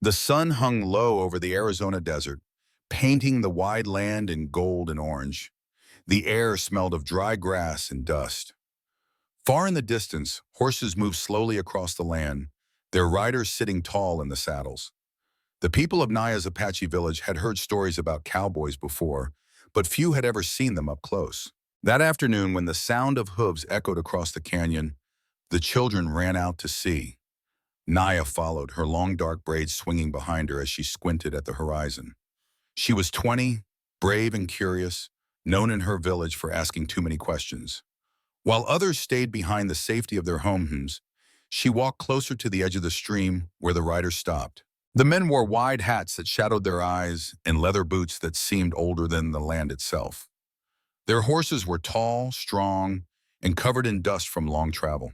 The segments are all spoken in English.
The sun hung low over the Arizona desert, painting the wide land in gold and orange. The air smelled of dry grass and dust. Far in the distance, horses moved slowly across the land, their riders sitting tall in the saddles. The people of Naya's Apache village had heard stories about cowboys before, but few had ever seen them up close. That afternoon, when the sound of hooves echoed across the canyon, the children ran out to see. Naya followed, her long dark braids swinging behind her as she squinted at the horizon. She was 20, brave and curious, known in her village for asking too many questions. While others stayed behind the safety of their homes, she walked closer to the edge of the stream where the riders stopped. The men wore wide hats that shadowed their eyes and leather boots that seemed older than the land itself. Their horses were tall, strong, and covered in dust from long travel.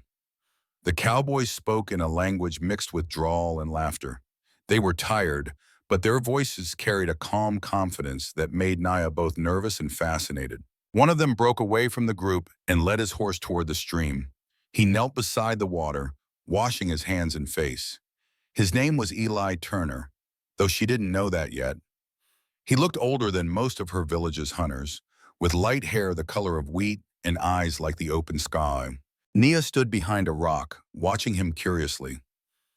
The cowboys spoke in a language mixed with drawl and laughter. They were tired, but their voices carried a calm confidence that made Naya both nervous and fascinated. One of them broke away from the group and led his horse toward the stream. He knelt beside the water, washing his hands and face. His name was Eli Turner, though she didn't know that yet. He looked older than most of her village's hunters, with light hair the color of wheat and eyes like the open sky. Nia stood behind a rock, watching him curiously.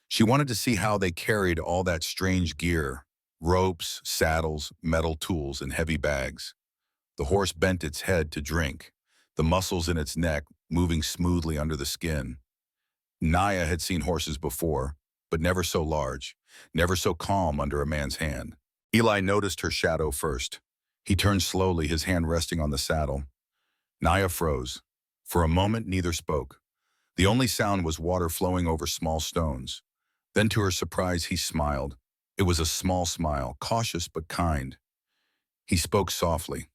She wanted to see how they carried all that strange gear: ropes, saddles, metal tools, and heavy bags. The horse bent its head to drink, the muscles in its neck moving smoothly under the skin. Naya had seen horses before, but never so large, never so calm under a man's hand. Eli noticed her shadow first. He turned slowly, his hand resting on the saddle. Naya froze. For a moment, neither spoke. The only sound was water flowing over small stones. Then, to her surprise, he smiled. It was a small smile, cautious but kind. He spoke softly.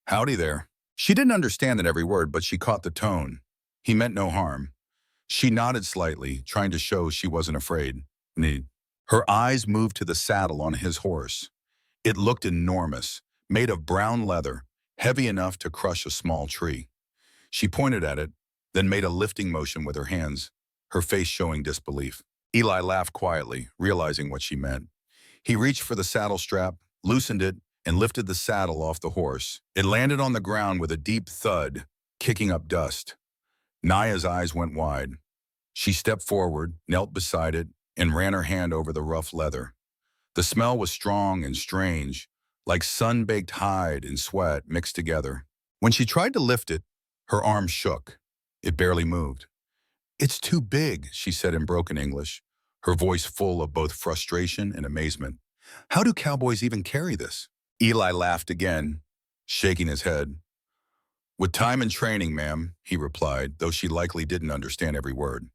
"Howdy there." She didn't understand every word, but she caught the tone. He meant no harm. She nodded slightly, trying to show she wasn't afraid. Need. Her eyes moved to the saddle on his horse. It looked enormous, made of brown leather, heavy enough to crush a small tree. She pointed at it, then made a lifting motion with her hands, her face showing disbelief. Eli laughed quietly, realizing what she meant. He reached for the saddle strap, loosened it, and lifted the saddle off the horse. It landed on the ground with a deep thud, kicking up dust. Naya's eyes went wide. She stepped forward, knelt beside it, and ran her hand over the rough leather. The smell was strong and strange, like sun-baked hide and sweat mixed together. When she tried to lift it, her arm shook. It barely moved. "It's too big," she said in broken English, her voice full of both frustration and amazement. "How do cowboys even carry this?" Eli laughed again, shaking his head. "With time and training, ma'am," he replied, though she likely didn't understand every word.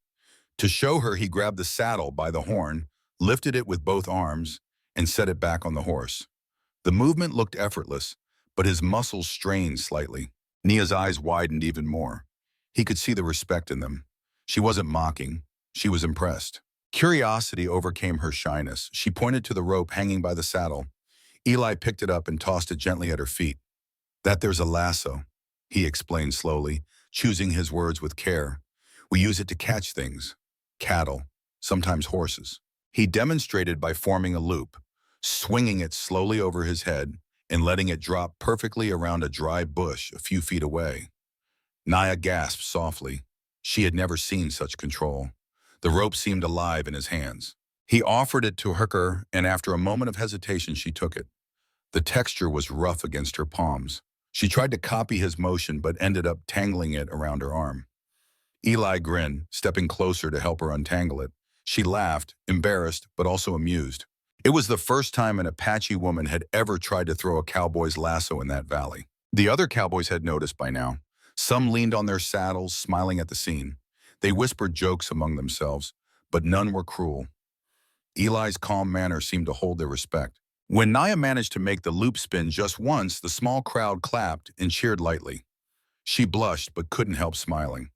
To show her, he grabbed the saddle by the horn, lifted it with both arms, and set it back on the horse. The movement looked effortless, but his muscles strained slightly. Nia's eyes widened even more. He could see the respect in them. She wasn't mocking. She was impressed. Curiosity overcame her shyness. She pointed to the rope hanging by the saddle. Eli picked it up and tossed it gently at her feet. "That there's a lasso," he explained slowly, choosing his words with care. "We use it to catch things. Cattle, sometimes horses." He demonstrated by forming a loop, swinging it slowly over his head and letting it drop perfectly around a dry bush a few feet away. Naya gasped softly. She had never seen such control. The rope seemed alive in his hands. He offered it to her, and after a moment of hesitation, she took it. The texture was rough against her palms. She tried to copy his motion, but ended up tangling it around her arm. Eli grinned, stepping closer to help her untangle it. She laughed, embarrassed, but also amused. It was the first time an Apache woman had ever tried to throw a cowboy's lasso in that valley. The other cowboys had noticed by now. Some leaned on their saddles, smiling at the scene. They whispered jokes among themselves, but none were cruel. Eli's calm manner seemed to hold their respect. When Naya managed to make the loop spin just once, the small crowd clapped and cheered lightly. She blushed but couldn't help smiling.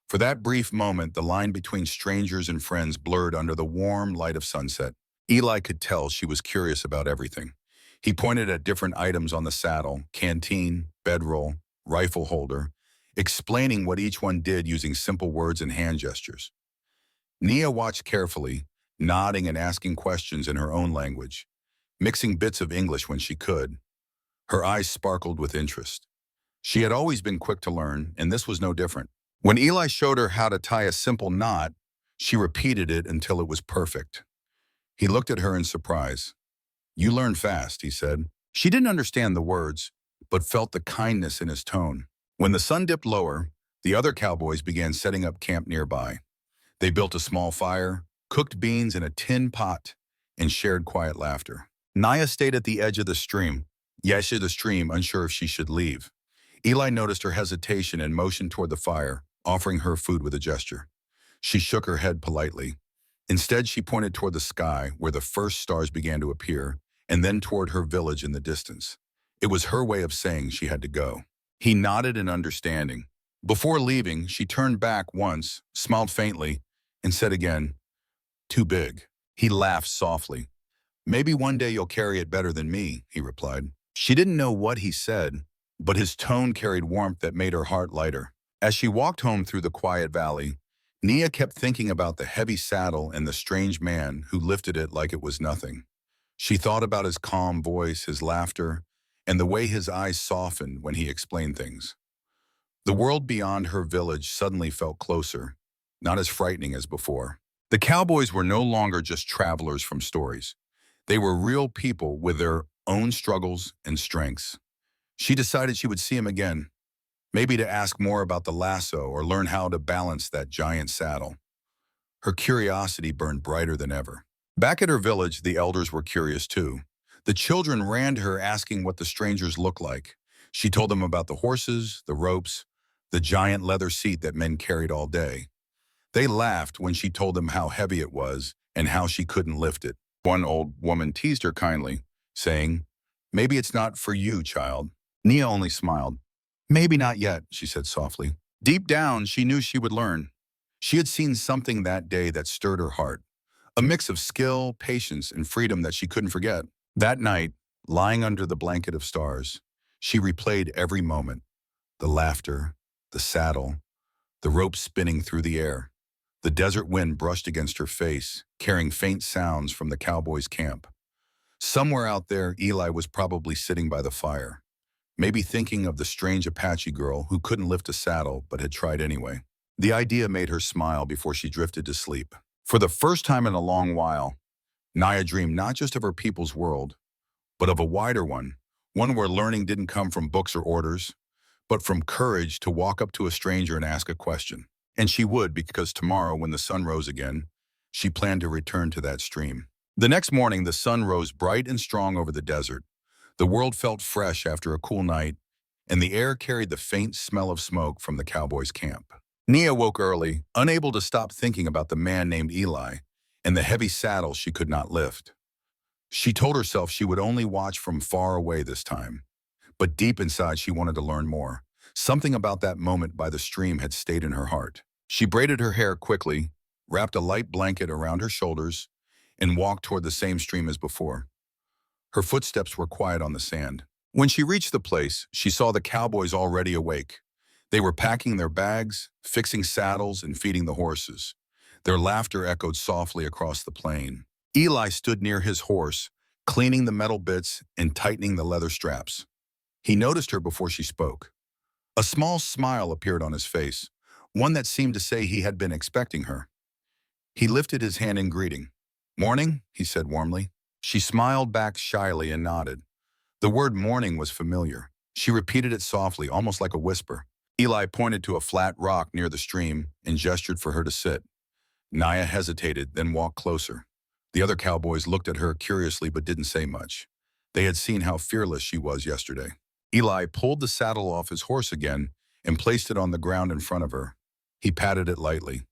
For that brief moment, the line between strangers and friends blurred under the warm light of sunset. Eli could tell she was curious about everything. He pointed at different items on the saddle: canteen, bedroll, rifle holder, explaining what each one did using simple words and hand gestures. Nia watched carefully, nodding and asking questions in her own language, mixing bits of English when she could. Her eyes sparkled with interest. She had always been quick to learn, and this was no different. When Eli showed her how to tie a simple knot, she repeated it until it was perfect. He looked at her in surprise. "You learn fast," he said. She didn't understand the words, but felt the kindness in his tone. When the sun dipped lower, the other cowboys began setting up camp nearby. They built a small fire, cooked beans in a tin pot, and shared quiet laughter. Naya stayed at the edge of the stream, unsure if she should leave. Eli noticed her hesitation and motioned toward the fire, offering her food with a gesture. She shook her head politely. Instead, she pointed toward the sky, where the first stars began to appear, and then toward her village in the distance. It was her way of saying she had to go. He nodded in understanding. Before leaving, she turned back once, smiled faintly, and said again, "Too big." He laughed softly. "Maybe one day you'll carry it better than me," he replied. She didn't know what he said, but his tone carried warmth that made her heart lighter. As she walked home through the quiet valley, Nia kept thinking about the heavy saddle and the strange man who lifted it like it was nothing. She thought about his calm voice, his laughter, and the way his eyes softened when he explained things. The world beyond her village suddenly felt closer, not as frightening as before. The cowboys were no longer just travelers from stories. They were real people with their own struggles and strengths. She decided she would see him again, maybe to ask more about the lasso or learn how to balance that giant saddle. Her curiosity burned brighter than ever. Back at her village, the elders were curious too. The children ran to her asking what the strangers looked like. She told them about the horses, the ropes, the giant leather seat that men carried all day. They laughed when she told them how heavy it was and how she couldn't lift it. One old woman teased her kindly, saying, "Maybe it's not for you, child." Nia only smiled. "Maybe not yet," she said softly. Deep down, she knew she would learn. She had seen something that day that stirred her heart, a mix of skill, patience, and freedom that she couldn't forget. That night, lying under the blanket of stars, she replayed every moment, the laughter, the saddle, the rope spinning through the air. The desert wind brushed against her face, carrying faint sounds from the cowboys' camp. Somewhere out there, Eli was probably sitting by the fire, maybe thinking of the strange Apache girl who couldn't lift a saddle but had tried anyway. The idea made her smile before she drifted to sleep. For the first time in a long while, Naya dreamed not just of her people's world, but of a wider one where learning didn't come from books or orders, but from courage to walk up to a stranger and ask a question. And she would, because tomorrow, when the sun rose again, she planned to return to that stream. The next morning, the sun rose bright and strong over the desert. The world felt fresh after a cool night, and the air carried the faint smell of smoke from the cowboys' camp. Nia woke early, unable to stop thinking about the man named Eli and the heavy saddle she could not lift. She told herself she would only watch from far away this time, but deep inside she wanted to learn more. Something about that moment by the stream had stayed in her heart. She braided her hair quickly, wrapped a light blanket around her shoulders, and walked toward the same stream as before. Her footsteps were quiet on the sand. When she reached the place, she saw the cowboys already awake. They were packing their bags, fixing saddles, and feeding the horses. Their laughter echoed softly across the plain. Eli stood near his horse, cleaning the metal bits and tightening the leather straps. He noticed her before she spoke. A small smile appeared on his face, one that seemed to say he had been expecting her. He lifted his hand in greeting. "Morning," he said warmly. She smiled back shyly and nodded. The word morning was familiar. She repeated it softly, almost like a whisper. Eli pointed to a flat rock near the stream and gestured for her to sit. Naya hesitated, then walked closer. The other cowboys looked at her curiously but didn't say much. They had seen how fearless she was yesterday. Eli pulled the saddle off his horse again and placed it on the ground in front of her. He patted it lightly.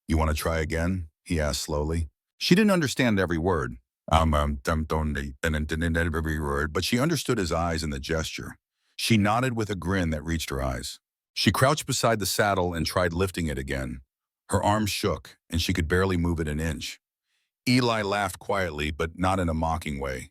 "You want to try again?" he asked slowly. She didn't understand every word. Every word, but she understood his eyes and the gesture. She nodded with a grin that reached her eyes. She crouched beside the saddle and tried lifting it again. Her arms shook, and she could barely move it an inch. Eli laughed quietly, but not in a mocking way.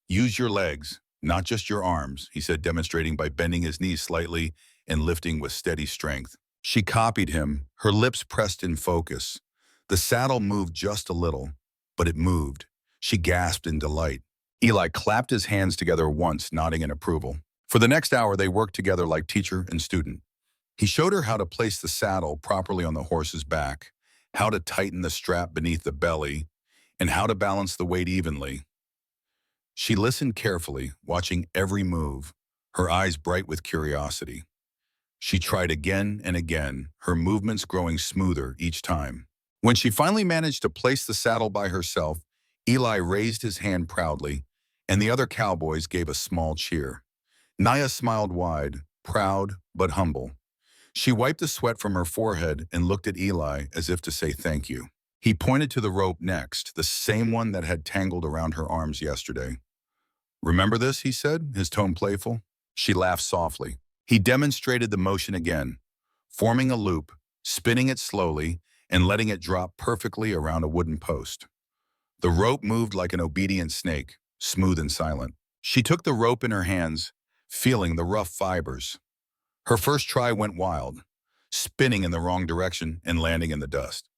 "Use your legs, not just your arms," he said, demonstrating by bending his knees slightly and lifting with steady strength. She copied him, her lips pressed in focus. The saddle moved just a little, but it moved. She gasped in delight. Eli clapped his hands together once, nodding in approval. For the next hour, they worked together like teacher and student. He showed her how to place the saddle properly on the horse's back, how to tighten the strap beneath the belly, and how to balance the weight evenly. She listened carefully, watching every move, her eyes bright with curiosity. She tried again and again, her movements growing smoother each time. When she finally managed to place the saddle by herself, Eli raised his hand proudly, and the other cowboys gave a small cheer. Naya smiled wide, proud but humble. She wiped the sweat from her forehead and looked at Eli as if to say thank you. He pointed to the rope next, the same one that had tangled around her arms yesterday. "Remember this?" he said, his tone playful. She laughed softly. He demonstrated the motion again, forming a loop, spinning it slowly, and letting it drop perfectly around a wooden post. The rope moved like an obedient snake, smooth and silent. She took the rope in her hands, feeling the rough fibers. Her first try went wild, spinning in the wrong direction and landing in the dust.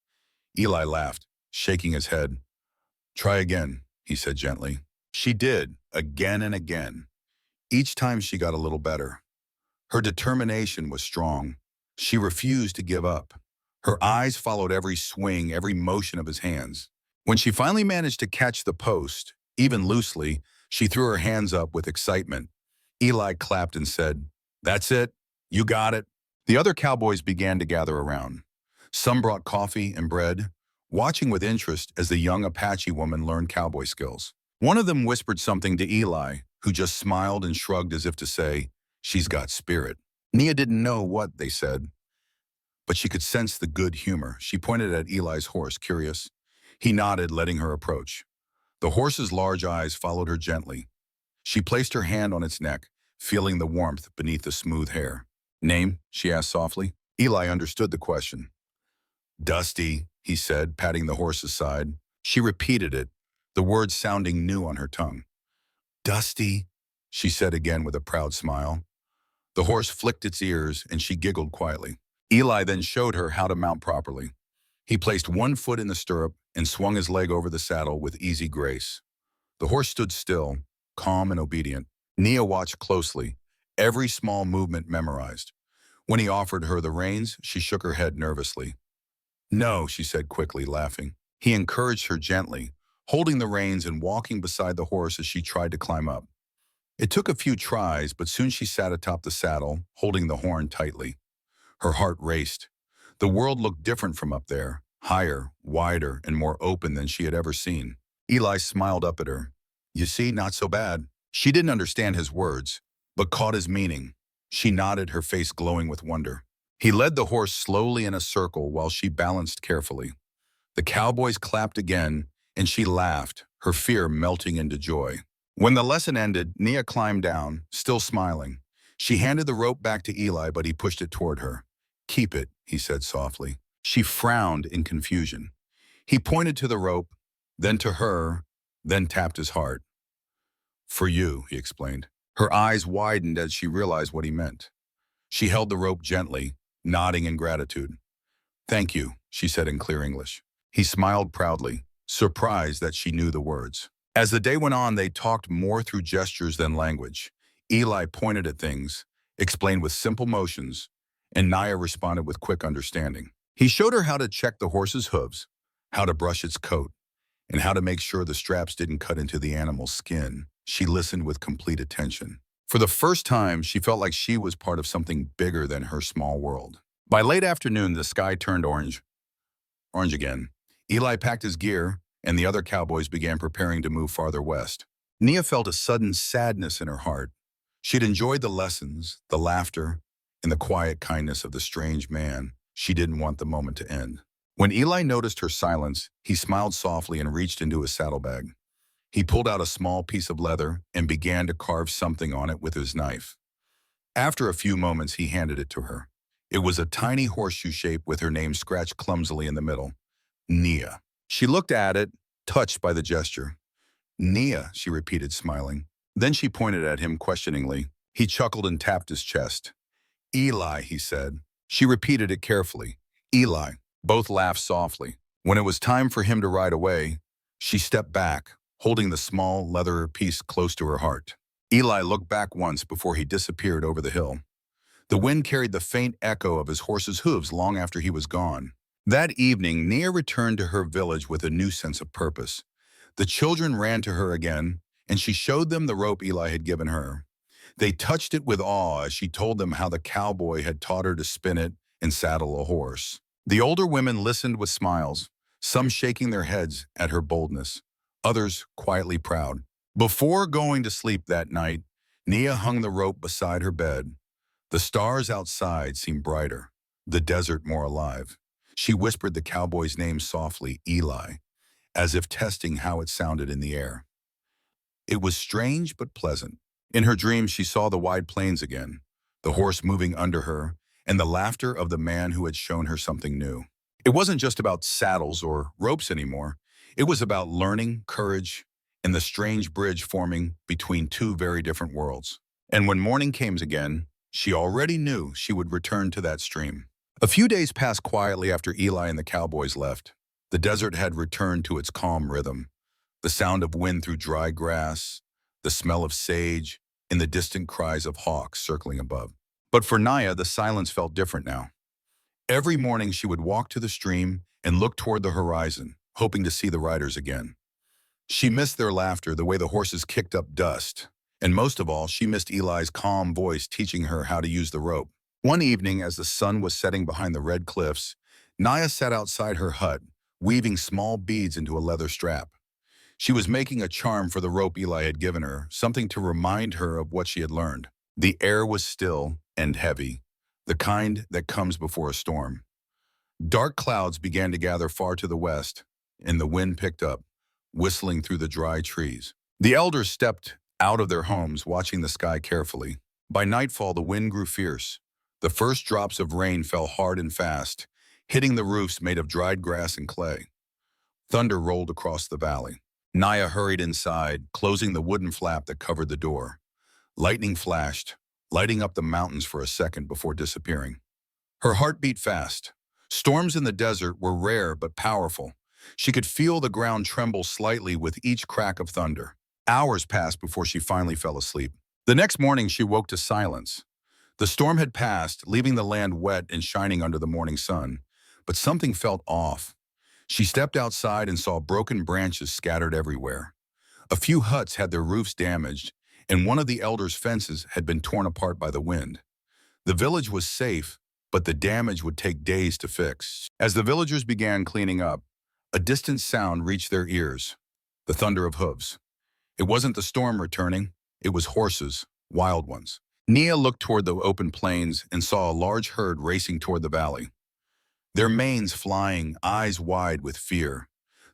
Eli laughed, shaking his head. "Try again," he said gently. She did, again and again. Each time she got a little better. Her determination was strong. She refused to give up. Her eyes followed every swing, every motion of his hands. When she finally managed to catch the post, even loosely, she threw her hands up with excitement. Eli clapped and said, "That's it. You got it." The other cowboys began to gather around. Some brought coffee and bread, watching with interest as the young Apache woman learned cowboy skills. One of them whispered something to Eli, who just smiled and shrugged as if to say, "She's got spirit." Nia didn't know what they said, but she could sense the good humor. She pointed at Eli's horse, curious. He nodded, letting her approach. The horse's large eyes followed her gently. She placed her hand on its neck, feeling the warmth beneath the smooth hair. "Name?" she asked softly. Eli understood the question. "Dusty," he said, patting the horse's side. She repeated it, the words sounding new on her tongue. "Dusty," she said again with a proud smile. The horse flicked its ears, and she giggled quietly. Eli then showed her how to mount properly. He placed one foot in the stirrup and swung his leg over the saddle with easy grace. The horse stood still, calm and obedient. Nia watched closely, every small movement memorized. When he offered her the reins, she shook her head nervously. "No," she said quickly, laughing. He encouraged her gently, holding the reins and walking beside the horse as she tried to climb up. It took a few tries, but soon she sat atop the saddle, holding the horn tightly. Her heart raced. The world looked different from up there, higher, wider, and more open than she had ever seen. Eli smiled up at her. "You see, not so bad." She didn't understand his words, but caught his meaning. She nodded, her face glowing with wonder. He led the horse slowly in a circle while she balanced carefully. The cowboys clapped again, and she laughed, her fear melting into joy. When the lesson ended, Nia climbed down, still smiling. She handed the rope back to Eli, but he pushed it toward her. "Keep it," he said softly. She frowned in confusion. He pointed to the rope, then to her, then tapped his heart. "For you," he explained. Her eyes widened as she realized what he meant. She held the rope gently, nodding in gratitude. "Thank you," she said in clear English. He smiled proudly, surprised that she knew the words. As the day went on, they talked more through gestures than language. Eli pointed at things, explained with simple motions, and Naya responded with quick understanding. He showed her how to check the horse's hooves, how to brush its coat, and how to make sure the straps didn't cut into the animal's skin. She listened with complete attention. For the first time, she felt like she was part of something bigger than her small world. By late afternoon, the sky turned orange. Orange again. Eli packed his gear, and the other cowboys began preparing to move farther west. Nia felt a sudden sadness in her heart. She'd enjoyed the lessons, the laughter, and the quiet kindness of the strange man. She didn't want the moment to end. When Eli noticed her silence, he smiled softly and reached into his saddlebag. He pulled out a small piece of leather and began to carve something on it with his knife. After a few moments, he handed it to her. It was a tiny horseshoe shape with her name scratched clumsily in the middle. Nia. She looked at it, touched by the gesture. "Nia," she repeated, smiling. Then she pointed at him questioningly. He chuckled and tapped his chest. "Eli," he said. She repeated it carefully. "Eli." Both laughed softly. When it was time for him to ride away, She stepped back, holding the small leather piece close to her heart. Eli looked back once before he disappeared over the hill. The wind carried the faint echo of his horse's hooves long after he was gone. That evening, Nia returned to her village with a new sense of purpose. The children ran to her again, and she showed them the rope Eli had given her. They touched it with awe as she told them how the cowboy had taught her to spin it and saddle a horse. The older women listened with smiles, some shaking their heads at her boldness, others quietly proud. Before going to sleep that night, Nia hung the rope beside her bed. The stars outside seemed brighter, the desert more alive. She whispered the cowboy's name softly, Eli, as if testing how it sounded in the air. It was strange but pleasant. In her dreams, she saw the wide plains again, the horse moving under her, and the laughter of the man who had shown her something new. It wasn't just about saddles or ropes anymore. It was about learning, courage, and the strange bridge forming between two very different worlds. And when morning came again, she already knew she would return to that stream. A few days passed quietly after Eli and the cowboys left. The desert had returned to its calm rhythm. The sound of wind through dry grass, the smell of sage, and the distant cries of hawks circling above. But for Nia, the silence felt different now. Every morning she would walk to the stream and look toward the horizon, hoping to see the riders again. She missed their laughter, the way the horses kicked up dust. And most of all, she missed Eli's calm voice teaching her how to use the rope. One evening, as the sun was setting behind the red cliffs, Nia sat outside her hut, weaving small beads into a leather strap. She was making a charm for the rope Eli had given her, something to remind her of what she had learned. The air was still and heavy, the kind that comes before a storm. Dark clouds began to gather far to the west, and the wind picked up, whistling through the dry trees. The elders stepped out of their homes, watching the sky carefully. By nightfall, the wind grew fierce. The first drops of rain fell hard and fast, hitting the roofs made of dried grass and clay. Thunder rolled across the valley. Nia hurried inside, closing the wooden flap that covered the door. Lightning flashed, lighting up the mountains for a second before disappearing. Her heart beat fast. Storms in the desert were rare but powerful. She could feel the ground tremble slightly with each crack of thunder. Hours passed before she finally fell asleep. The next morning, she woke to silence. The storm had passed, leaving the land wet and shining under the morning sun, but something felt off. She stepped outside and saw broken branches scattered everywhere. A few huts had their roofs damaged, and one of the elders' fences had been torn apart by the wind. The village was safe, but the damage would take days to fix. As the villagers began cleaning up, a distant sound reached their ears, the thunder of hooves. It wasn't the storm returning, it was horses, wild ones. Nia looked toward the open plains and saw a large herd racing toward the valley. Their manes flying, eyes wide with fear.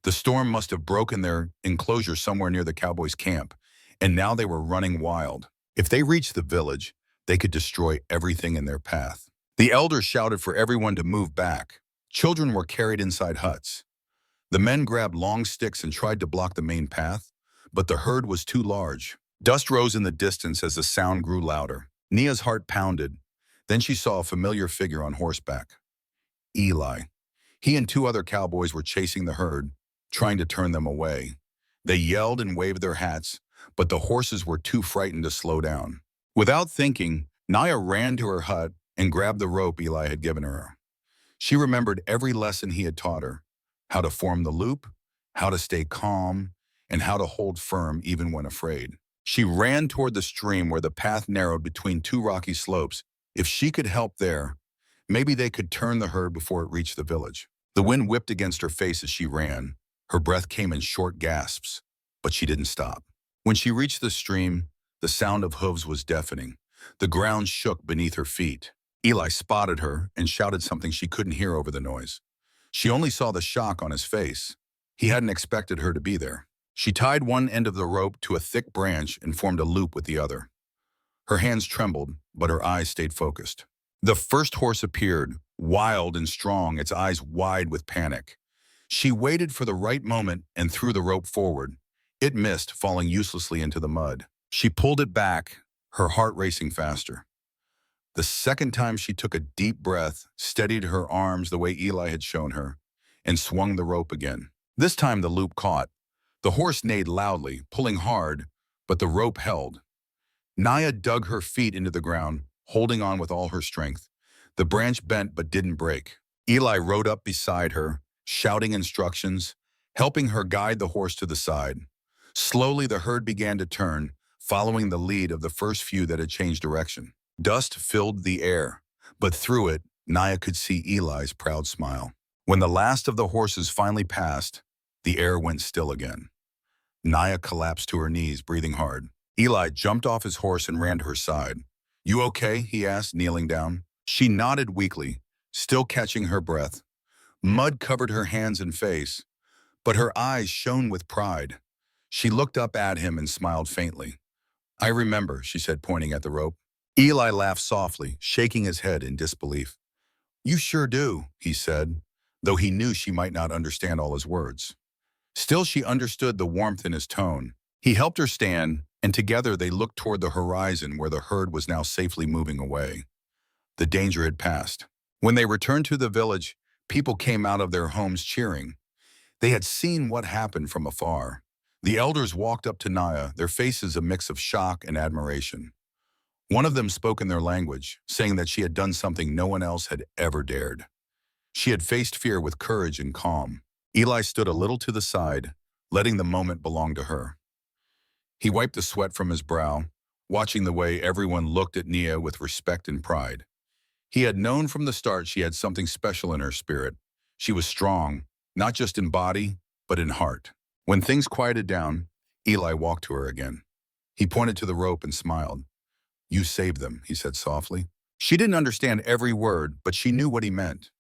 The storm must have broken their enclosure somewhere near the Cowboys' camp, and now they were running wild. If they reached the village, they could destroy everything in their path. The elders shouted for everyone to move back. Children were carried inside huts. The men grabbed long sticks and tried to block the main path, but the herd was too large. Dust rose in the distance as the sound grew louder. Nia's heart pounded. Then she saw a familiar figure on horseback. Eli. He and two other cowboys were chasing the herd, trying to turn them away. They yelled and waved their hats, but the horses were too frightened to slow down. Without thinking, Nia ran to her hut and grabbed the rope Eli had given her. She remembered every lesson he had taught her, how to form the loop, how to stay calm, and how to hold firm even when afraid. She ran toward the stream where the path narrowed between two rocky slopes. If she could help there, maybe they could turn the herd before it reached the village. The wind whipped against her face as she ran. Her breath came in short gasps, but she didn't stop. When she reached the stream, the sound of hooves was deafening. The ground shook beneath her feet. Eli spotted her and shouted something she couldn't hear over the noise. She only saw the shock on his face. He hadn't expected her to be there. She tied one end of the rope to a thick branch and formed a loop with the other. Her hands trembled, but her eyes stayed focused. The first horse appeared, wild and strong, its eyes wide with panic. She waited for the right moment and threw the rope forward. It missed, falling uselessly into the mud. She pulled it back, her heart racing faster. The second time she took a deep breath, steadied her arms the way Eli had shown her, and swung the rope again. This time the loop caught. The horse neighed loudly, pulling hard, but the rope held. Naya dug her feet into the ground, holding on with all her strength. The branch bent but didn't break. Eli rode up beside her, shouting instructions, helping her guide the horse to the side. Slowly the herd began to turn, following the lead of the first few that had changed direction. Dust filled the air, but through it, Naya could see Eli's proud smile. When the last of the horses finally passed, the air went still again. Naya collapsed to her knees, breathing hard. Eli jumped off his horse and ran to her side. "You okay?" he asked, kneeling down. She nodded weakly, still catching her breath. Mud covered her hands and face, but her eyes shone with pride. She looked up at him and smiled faintly. "I remember," she said, pointing at the rope. Eli laughed softly, shaking his head in disbelief. "You sure do," he said, though he knew she might not understand all his words. Still, she understood the warmth in his tone. He helped her stand, and together they looked toward the horizon where the herd was now safely moving away. The danger had passed. When they returned to the village, people came out of their homes cheering. They had seen what happened from afar. The elders walked up to Naya, their faces a mix of shock and admiration. One of them spoke in their language, saying that she had done something no one else had ever dared. She had faced fear with courage and calm. Eli stood a little to the side, letting the moment belong to her. He wiped the sweat from his brow, watching the way everyone looked at Nia with respect and pride. He had known from the start she had something special in her spirit. She was strong, not just in body, but in heart. When things quieted down, Eli walked to her again. He pointed to the rope and smiled. "You saved them," he said softly. She didn't understand every word, but she knew what he meant.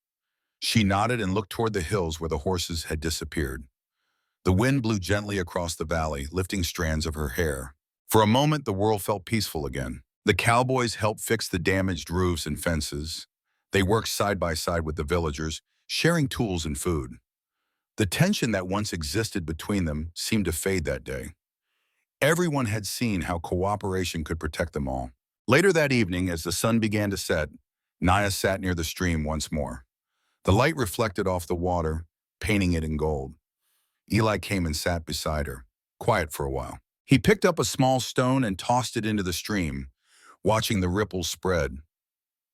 She nodded and looked toward the hills where the horses had disappeared. The wind blew gently across the valley, lifting strands of her hair. For a moment, the world felt peaceful again. The Cowboys helped fix the damaged roofs and fences. They worked side by side with the villagers, sharing tools and food. The tension that once existed between them seemed to fade that day. Everyone had seen how cooperation could protect them all. Later that evening, as the sun began to set, Naya sat near the stream once more. The light reflected off the water, painting it in gold. Eli came and sat beside her, quiet for a while. He picked up a small stone and tossed it into the stream, watching the ripples spread.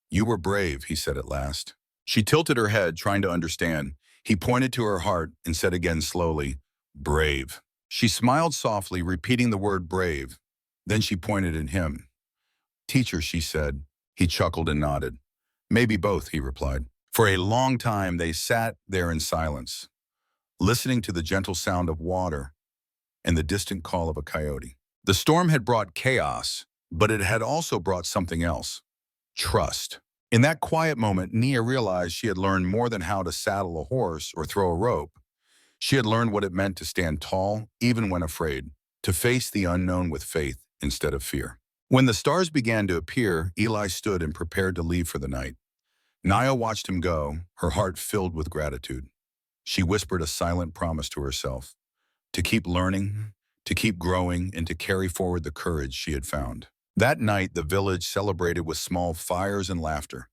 "You were brave," he said at last. She tilted her head, trying to understand. He pointed to her heart and said again slowly, "Brave." She smiled softly, repeating the word brave. Then she pointed at him. "Teacher," she said. He chuckled and nodded. "Maybe both," he replied. For a long time they sat there in silence, listening to the gentle sound of water and the distant call of a coyote. The storm had brought chaos, but it had also brought something else: trust. In that quiet moment, Nia realized she had learned more than how to saddle a horse or throw a rope. She had learned what it meant to stand tall, even when afraid, to face the unknown with faith instead of fear. When the stars began to appear, Eli stood and prepared to leave for the night. Naya watched him go, her heart filled with gratitude. She whispered a silent promise to herself, to keep learning, to keep growing, and to carry forward the courage she had found. That night, the village celebrated with small fires and laughter.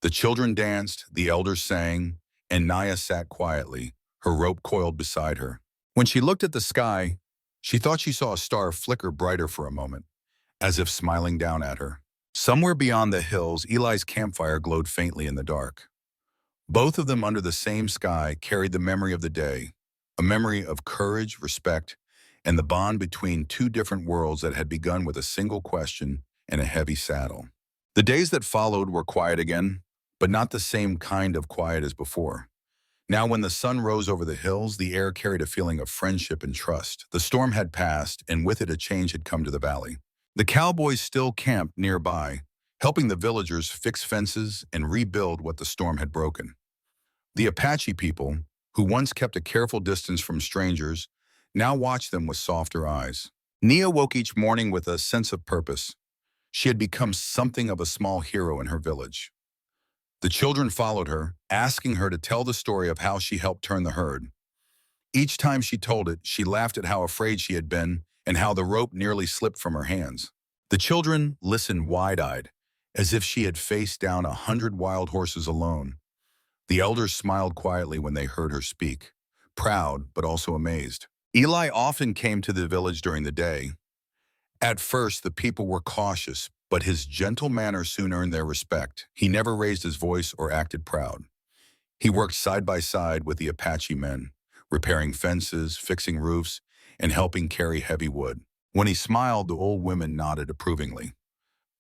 The children danced, the elders sang, and Naya sat quietly, her rope coiled beside her. When she looked at the sky, she thought she saw a star flicker brighter for a moment, as if smiling down at her. Somewhere beyond the hills, Eli's campfire glowed faintly in the dark. Both of them under the same sky carried the memory of the day, a memory of courage, respect, and the bond between two different worlds that had begun with a single question and a heavy saddle. The days that followed were quiet again, but not the same kind of quiet as before. Now, when the sun rose over the hills, the air carried a feeling of friendship and trust. The storm had passed, and with it a change had come to the valley. The Cowboys still camped nearby, helping the villagers fix fences and rebuild what the storm had broken. The Apache people, who once kept a careful distance from strangers, now watched them with softer eyes. Nia woke each morning with a sense of purpose. She had become something of a small hero in her village. The children followed her, asking her to tell the story of how she helped turn the herd. Each time she told it, she laughed at how afraid she had been and how the rope nearly slipped from her hands. The children listened wide-eyed, as if she had faced down 100 wild horses alone. The elders smiled quietly when they heard her speak, proud but also amazed. Eli often came to the village during the day. At first, the people were cautious, but his gentle manner soon earned their respect. He never raised his voice or acted proud. He worked side by side with the Apache men, repairing fences, fixing roofs, and helping carry heavy wood. When he smiled, the old women nodded approvingly.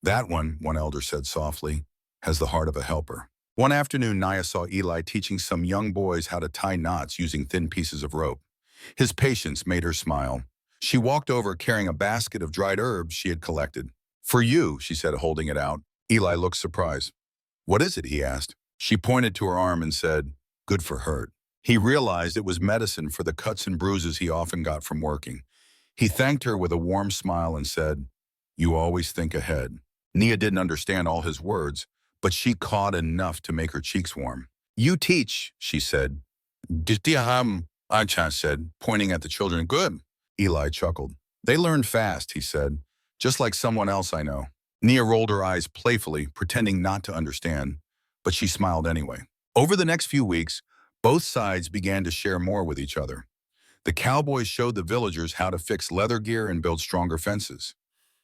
That one elder said softly, has the heart of a helper. One afternoon, Naya saw Eli teaching some young boys how to tie knots using thin pieces of rope. His patience made her smile. She walked over carrying a basket of dried herbs she had collected. For you, she said, holding it out. Eli looked surprised. What is it? He asked. She pointed to her arm and said, good for hurt. He realized it was medicine for the cuts and bruises he often got from working. He thanked her with a warm smile and said, you always think ahead. Nia didn't understand all his words, but she caught enough to make her cheeks warm. You teach, she said. Acha said, pointing at the children. Good. Eli chuckled. They learn fast, he said, just like someone else I know. Nia rolled her eyes playfully, pretending not to understand, but she smiled anyway. Over the next few weeks, both sides began to share more with each other. The Cowboys showed the villagers how to fix leather gear and build stronger fences.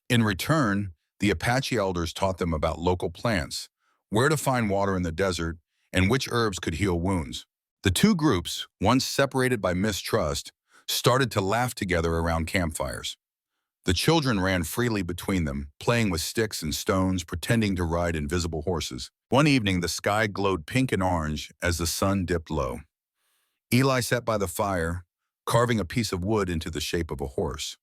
In return, the Apache elders taught them about local plants, where to find water in the desert, and which herbs could heal wounds. The two groups, once separated by mistrust, started to laugh together around campfires. The children ran freely between them, playing with sticks and stones, pretending to ride invisible horses. One evening, the sky glowed pink and orange as the sun dipped low. Eli sat by the fire, carving a piece of wood into the shape of a horse.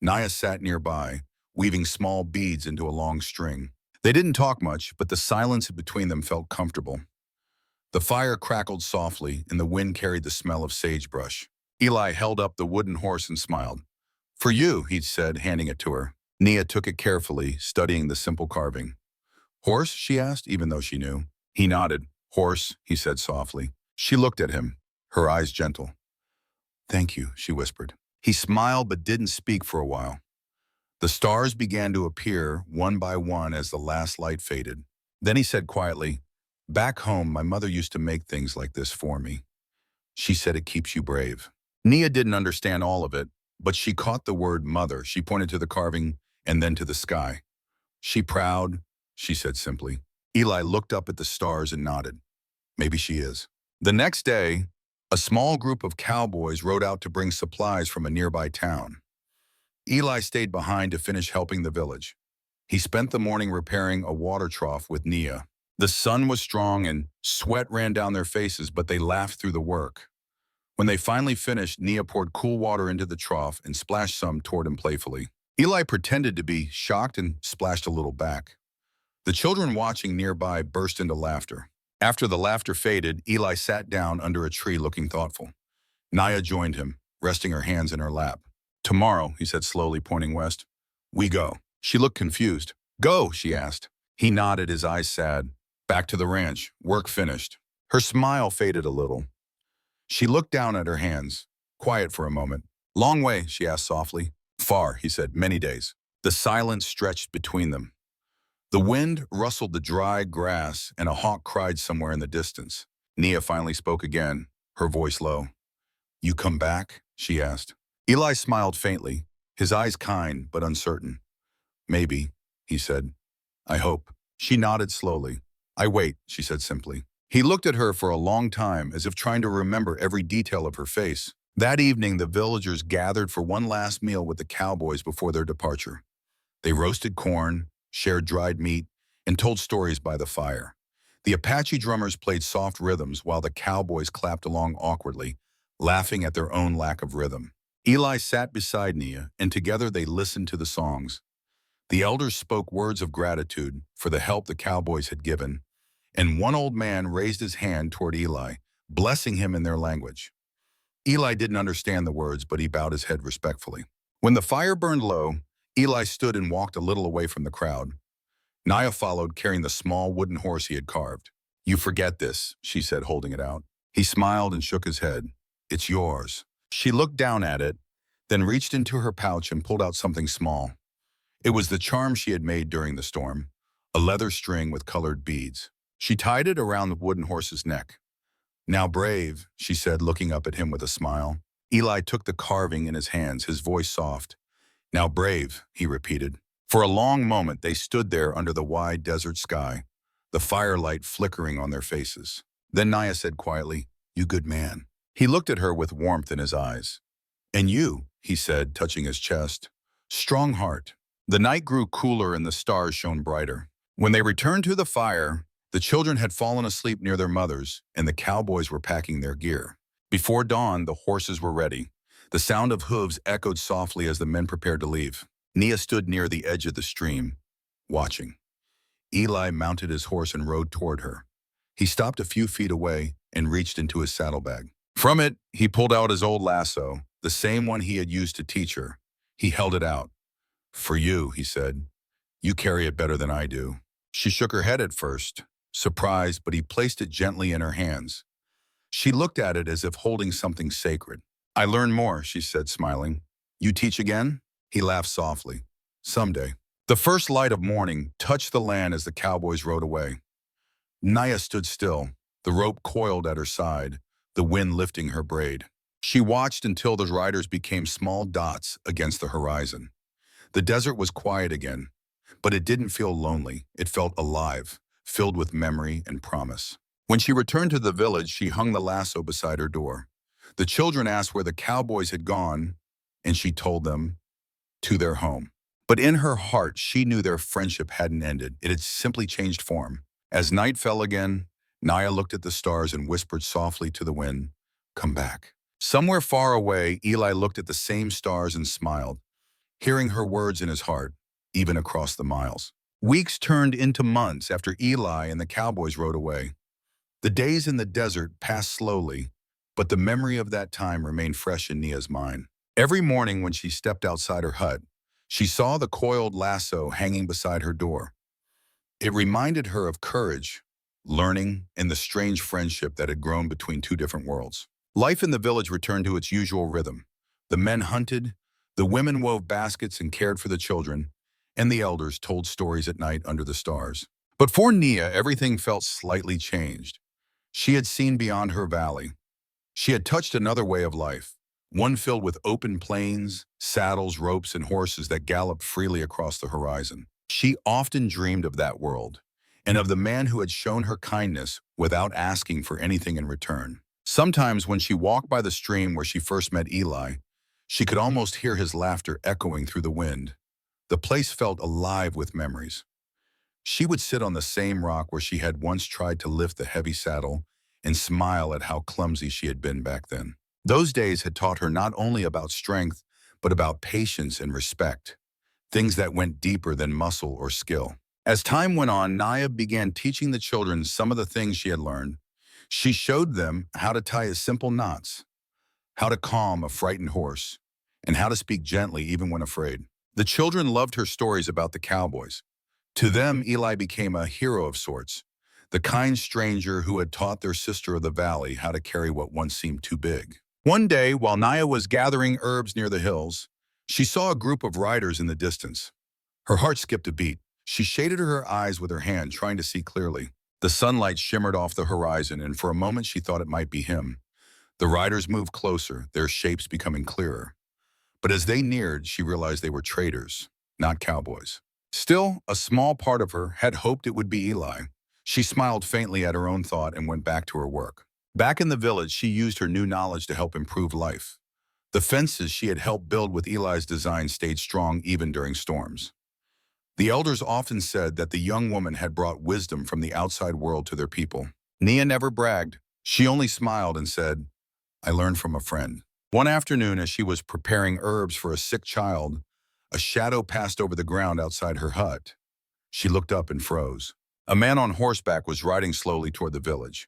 Naya sat nearby, weaving small beads into a long string. They didn't talk much, but the silence between them felt comfortable. The fire crackled softly, and the wind carried the smell of sagebrush. Eli held up the wooden horse and smiled. For you, he said, handing it to her. Nia took it carefully, studying the simple carving. Horse, she asked, even though she knew. He nodded. Horse, he said softly. She looked at him, her eyes gentle. Thank you, she whispered. He smiled but didn't speak for a while. The stars began to appear one by one as the last light faded. Then he said quietly, back home, my mother used to make things like this for me. She said it keeps you brave. Nia didn't understand all of it, but she caught the word mother. She pointed to the carving and then to the sky. She proud, she said simply. Eli looked up at the stars and nodded. Maybe she is. The next day, a small group of cowboys rode out to bring supplies from a nearby town. Eli stayed behind to finish helping the village. He spent the morning repairing a water trough with Nia. The sun was strong and sweat ran down their faces, but they laughed through the work. When they finally finished, Nia poured cool water into the trough and splashed some toward him playfully. Eli pretended to be shocked and splashed a little back. The children watching nearby burst into laughter. After the laughter faded, Eli sat down under a tree looking thoughtful. Naya joined him, resting her hands in her lap. Tomorrow, he said slowly, pointing west. We go. She looked confused. Go, she asked. He nodded, his eyes sad. Back to the ranch. Work finished. Her smile faded a little. She looked down at her hands, quiet for a moment. Long way, she asked softly. Far, he said, many days. The silence stretched between them. The wind rustled the dry grass and a hawk cried somewhere in the distance. Nia finally spoke again, her voice low. You come back? She asked. Eli smiled faintly, his eyes kind but uncertain. Maybe, he said. I hope. She nodded slowly. I wait, she said simply. He looked at her for a long time, as if trying to remember every detail of her face. That evening, the villagers gathered for one last meal with the Cowboys before their departure. They roasted corn, shared dried meat, and told stories by the fire. The Apache drummers played soft rhythms while the Cowboys clapped along awkwardly, laughing at their own lack of rhythm. Eli sat beside Nia, and together they listened to the songs. The elders spoke words of gratitude for the help the Cowboys had given, and one old man raised his hand toward Eli, blessing him in their language. Eli didn't understand the words, but he bowed his head respectfully. When the fire burned low, Eli stood and walked a little away from the crowd. Naya followed, carrying the small wooden horse he had carved. You forget this, she said, holding it out. He smiled and shook his head. It's yours. She looked down at it, then reached into her pouch and pulled out something small. It was the charm she had made during the storm, a leather string with colored beads. She tied it around the wooden horse's neck. Now brave, she said, looking up at him with a smile. Eli took the carving in his hands, his voice soft. Now brave, he repeated. For a long moment they stood there under the wide desert sky, the firelight flickering on their faces. Then Naya said quietly, "You good man." He looked at her with warmth in his eyes. "And you," he said, touching his chest. "Strong heart." The night grew cooler and the stars shone brighter. When they returned to the fire, the children had fallen asleep near their mothers, and the cowboys were packing their gear. Before dawn, the horses were ready. The sound of hooves echoed softly as the men prepared to leave. Nia stood near the edge of the stream, watching. Eli mounted his horse and rode toward her. He stopped a few feet away and reached into his saddlebag. From it, he pulled out his old lasso, the same one he had used to teach her. He held it out. "For you," he said. "You carry it better than I do." She shook her head at first, surprised, but he placed it gently in her hands. She looked at it as if holding something sacred. "I learn more," she said, smiling. "You teach again?" He laughed softly. "Someday." The first light of morning touched the land as the cowboys rode away. Naya stood still, the rope coiled at her side, the wind lifting her braid. She watched until the riders became small dots against the horizon. The desert was quiet again, but it didn't feel lonely. It felt alive, filled with memory and promise. When she returned to the village, she hung the lasso beside her door. The children asked where the cowboys had gone, and she told them, to their home. But in her heart, she knew their friendship hadn't ended. It had simply changed form. As night fell again, Naya looked at the stars and whispered softly to the wind, "Come back." Somewhere far away, Eli looked at the same stars and smiled, hearing her words in his heart, even across the miles. Weeks turned into months after Eli and the cowboys rode away. The days in the desert passed slowly, but the memory of that time remained fresh in Nia's mind. Every morning when she stepped outside her hut, she saw the coiled lasso hanging beside her door. It reminded her of courage, learning, and the strange friendship that had grown between two different worlds. Life in the village returned to its usual rhythm. The men hunted, the women wove baskets and cared for the children, and the elders told stories at night under the stars. But for Nia, everything felt slightly changed. She had seen beyond her valley. She had touched another way of life, one filled with open plains, saddles, ropes, and horses that galloped freely across the horizon. She often dreamed of that world, and of the man who had shown her kindness without asking for anything in return. Sometimes when she walked by the stream where she first met Eli, she could almost hear his laughter echoing through the wind. The place felt alive with memories. She would sit on the same rock where she had once tried to lift the heavy saddle and smile at how clumsy she had been back then. Those days had taught her not only about strength, but about patience and respect, things that went deeper than muscle or skill. As time went on, Naya began teaching the children some of the things she had learned. She showed them how to tie simple knots, how to calm a frightened horse, and how to speak gently even when afraid. The children loved her stories about the cowboys. To them, Eli became a hero of sorts, the kind stranger who had taught their sister of the valley how to carry what once seemed too big. One day, while Naya was gathering herbs near the hills, she saw a group of riders in the distance. Her heart skipped a beat. She shaded her eyes with her hand, trying to see clearly. The sunlight shimmered off the horizon, and for a moment she thought it might be him. The riders moved closer, their shapes becoming clearer. But as they neared, she realized they were traders, not cowboys. Still, a small part of her had hoped it would be Eli. She smiled faintly at her own thought and went back to her work. Back in the village, she used her new knowledge to help improve life. The fences she had helped build with Eli's design stayed strong even during storms. The elders often said that the young woman had brought wisdom from the outside world to their people. Nia never bragged. She only smiled and said, "I learned from a friend." One afternoon, as she was preparing herbs for a sick child, a shadow passed over the ground outside her hut. She looked up and froze. A man on horseback was riding slowly toward the village.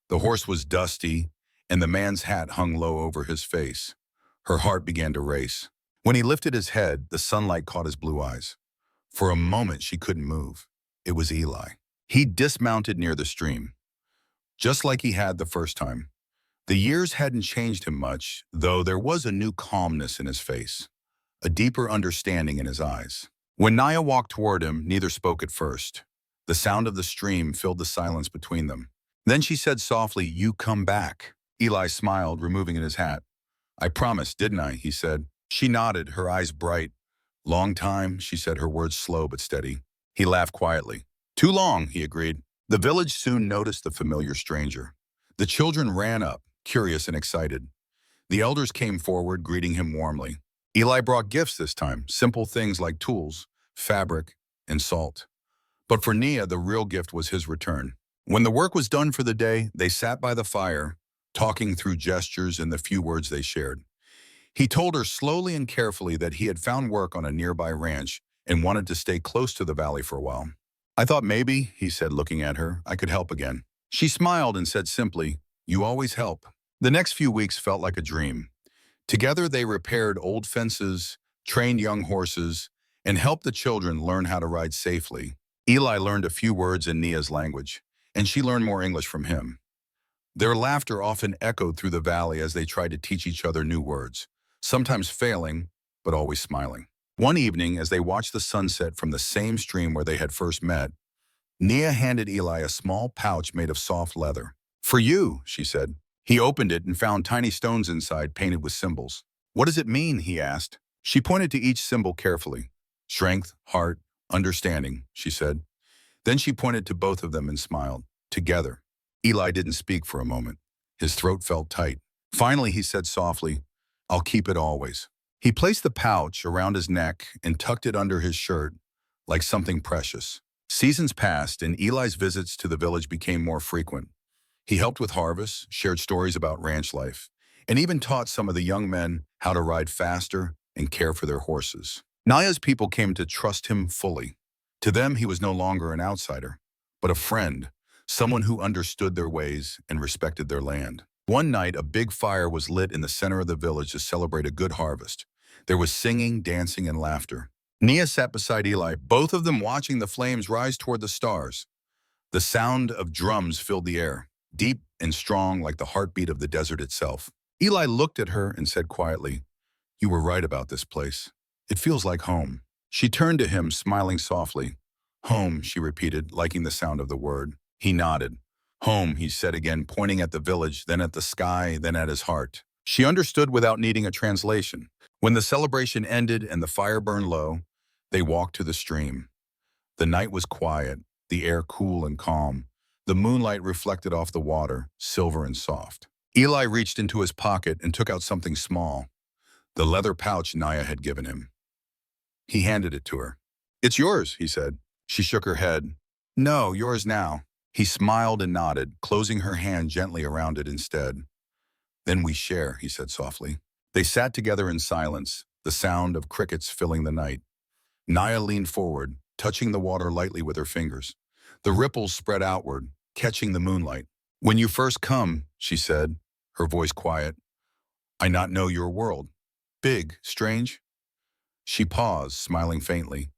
The horse was dusty, and the man's hat hung low over his face. Her heart began to race. When he lifted his head, the sunlight caught his blue eyes. For a moment, she couldn't move. It was Eli. He dismounted near the stream, just like he had the first time. The years hadn't changed him much, though there was a new calmness in his face, a deeper understanding in his eyes. When Naya walked toward him, neither spoke at first. The sound of the stream filled the silence between them. Then she said softly, "You come back." Eli smiled, removing his hat. I promised, didn't I? He said. She nodded, her eyes bright. Long time, she said, her words slow but steady. He laughed quietly. Too long, he agreed. The village soon noticed the familiar stranger. The children ran up, curious and excited. The elders came forward, greeting him warmly. Eli brought gifts this time, simple things like tools, fabric, and salt. But for Nia, the real gift was his return. When the work was done for the day, they sat by the fire, talking through gestures and the few words they shared. He told her slowly and carefully that he had found work on a nearby ranch and wanted to stay close to the valley for a while. I thought maybe, he said, looking at her, I could help again. She smiled and said simply, you always help. The next few weeks felt like a dream. Together they repaired old fences, trained young horses, and helped the children learn how to ride safely. Eli learned a few words in Nia's language, and she learned more English from him. Their laughter often echoed through the valley as they tried to teach each other new words, sometimes failing, but always smiling. One evening, as they watched the sunset from the same stream where they had first met, Nia handed Eli a small pouch made of soft leather. For you, she said. He opened it and found tiny stones inside painted with symbols. What does it mean, he asked. She pointed to each symbol carefully. Strength, heart, understanding, she said. Then she pointed to both of them and smiled. Together. Eli didn't speak for a moment. His throat felt tight. Finally, he said softly, I'll keep it always. He placed the pouch around his neck and tucked it under his shirt like something precious. Seasons passed and Eli's visits to the village became more frequent. He helped with harvests, shared stories about ranch life, and even taught some of the young men how to ride faster and care for their horses. Nia's people came to trust him fully. To them, he was no longer an outsider, but a friend, someone who understood their ways and respected their land. One night, a big fire was lit in the center of the village to celebrate a good harvest. There was singing, dancing, and laughter. Nia sat beside Eli, both of them watching the flames rise toward the stars. The sound of drums filled the air, deep and strong like the heartbeat of the desert itself. Eli looked at her and said quietly, You were right about this place. It feels like home. She turned to him, smiling softly. Home, she repeated, liking the sound of the word. He nodded. Home, he said again, pointing at the village, then at the sky, then at his heart. She understood without needing a translation. When the celebration ended and the fire burned low, they walked to the stream. The night was quiet, the air cool and calm. The moonlight reflected off the water, silver and soft. Eli reached into his pocket and took out something small, the leather pouch Nia had given him. He handed it to her. It's yours, he said. She shook her head. No, yours now. He smiled and nodded, closing her hand gently around it instead. Then we share, he said softly. They sat together in silence, the sound of crickets filling the night. Nia leaned forward, touching the water lightly with her fingers. The ripples spread outward, catching the moonlight. When you first come, she said, her voice quiet, I not know your world. Big, strange? She paused, smiling faintly.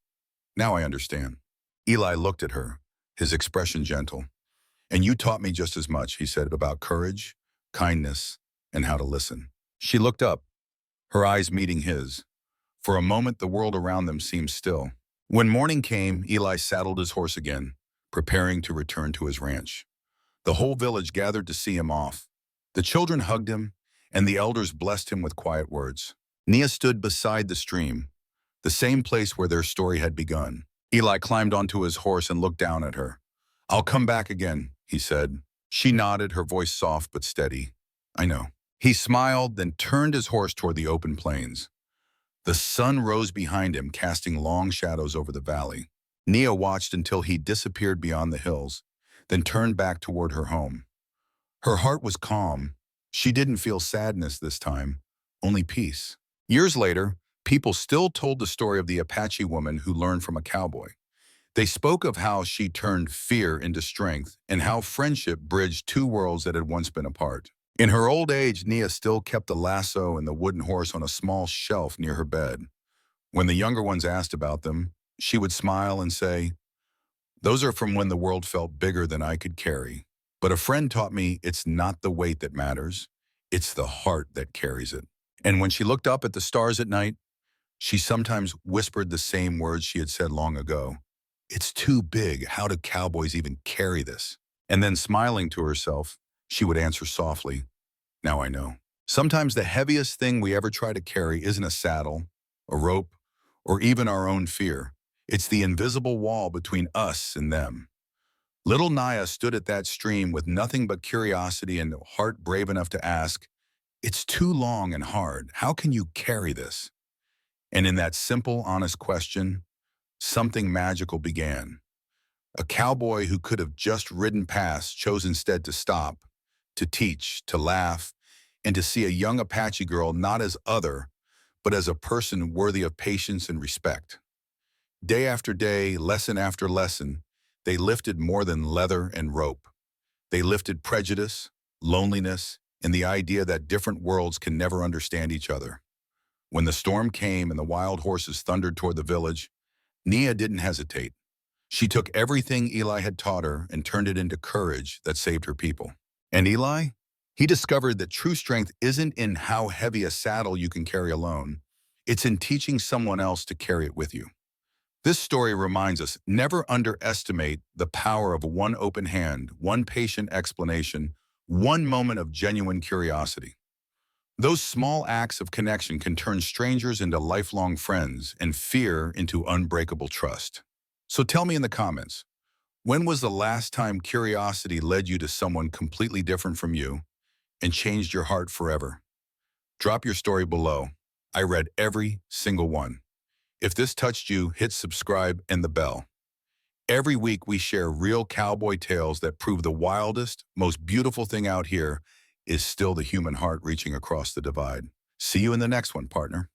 Now I understand. Eli looked at her, his expression gentle. And you taught me just as much, he said, about courage, kindness, and how to listen. She looked up, her eyes meeting his. For a moment, the world around them seemed still. When morning came, Eli saddled his horse again, preparing to return to his ranch. The whole village gathered to see him off. The children hugged him, and the elders blessed him with quiet words. Nia stood beside the stream, the same place where their story had begun. Eli climbed onto his horse and looked down at her. I'll come back again, he said. She nodded, her voice soft but steady. I know. He smiled, then turned his horse toward the open plains. The sun rose behind him, casting long shadows over the valley. Nia watched until he disappeared beyond the hills, then turned back toward her home. Her heart was calm. She didn't feel sadness this time, only peace. Years later, people still told the story of the Apache woman who learned from a cowboy. They spoke of how she turned fear into strength and how friendship bridged two worlds that had once been apart. In her old age, Nia still kept the lasso and the wooden horse on a small shelf near her bed. When the younger ones asked about them, she would smile and say, Those are from when the world felt bigger than I could carry. But a friend taught me it's not the weight that matters, it's the heart that carries it. And when she looked up at the stars at night, she sometimes whispered the same words she had said long ago. It's too big. How do cowboys even carry this? And then smiling to herself, she would answer softly, Now I know. Sometimes the heaviest thing we ever try to carry isn't a saddle, a rope, or even our own fear. It's the invisible wall between us and them. Little Naya stood at that stream with nothing but curiosity and a heart brave enough to ask, "It's too long and hard. How can you carry this?" And in that simple, honest question, something magical began. A cowboy who could have just ridden past chose instead to stop, to teach, to laugh, and to see a young Apache girl not as other, but as a person worthy of patience and respect. Day after day, lesson after lesson, they lifted more than leather and rope. They lifted prejudice, loneliness, and the idea that different worlds can never understand each other. When the storm came and the wild horses thundered toward the village, Nia didn't hesitate. She took everything Eli had taught her and turned it into courage that saved her people. And Eli? He discovered that true strength isn't in how heavy a saddle you can carry alone. It's in teaching someone else to carry it with you. This story reminds us, never underestimate the power of one open hand, one patient explanation, one moment of genuine curiosity. Those small acts of connection can turn strangers into lifelong friends and fear into unbreakable trust. So tell me in the comments, when was the last time curiosity led you to someone completely different from you and changed your heart forever? Drop your story below. I read every single one. If this touched you, hit subscribe and the bell. Every week we share real cowboy tales that prove the wildest, most beautiful thing out here is still the human heart reaching across the divide. See you in the next one, partner.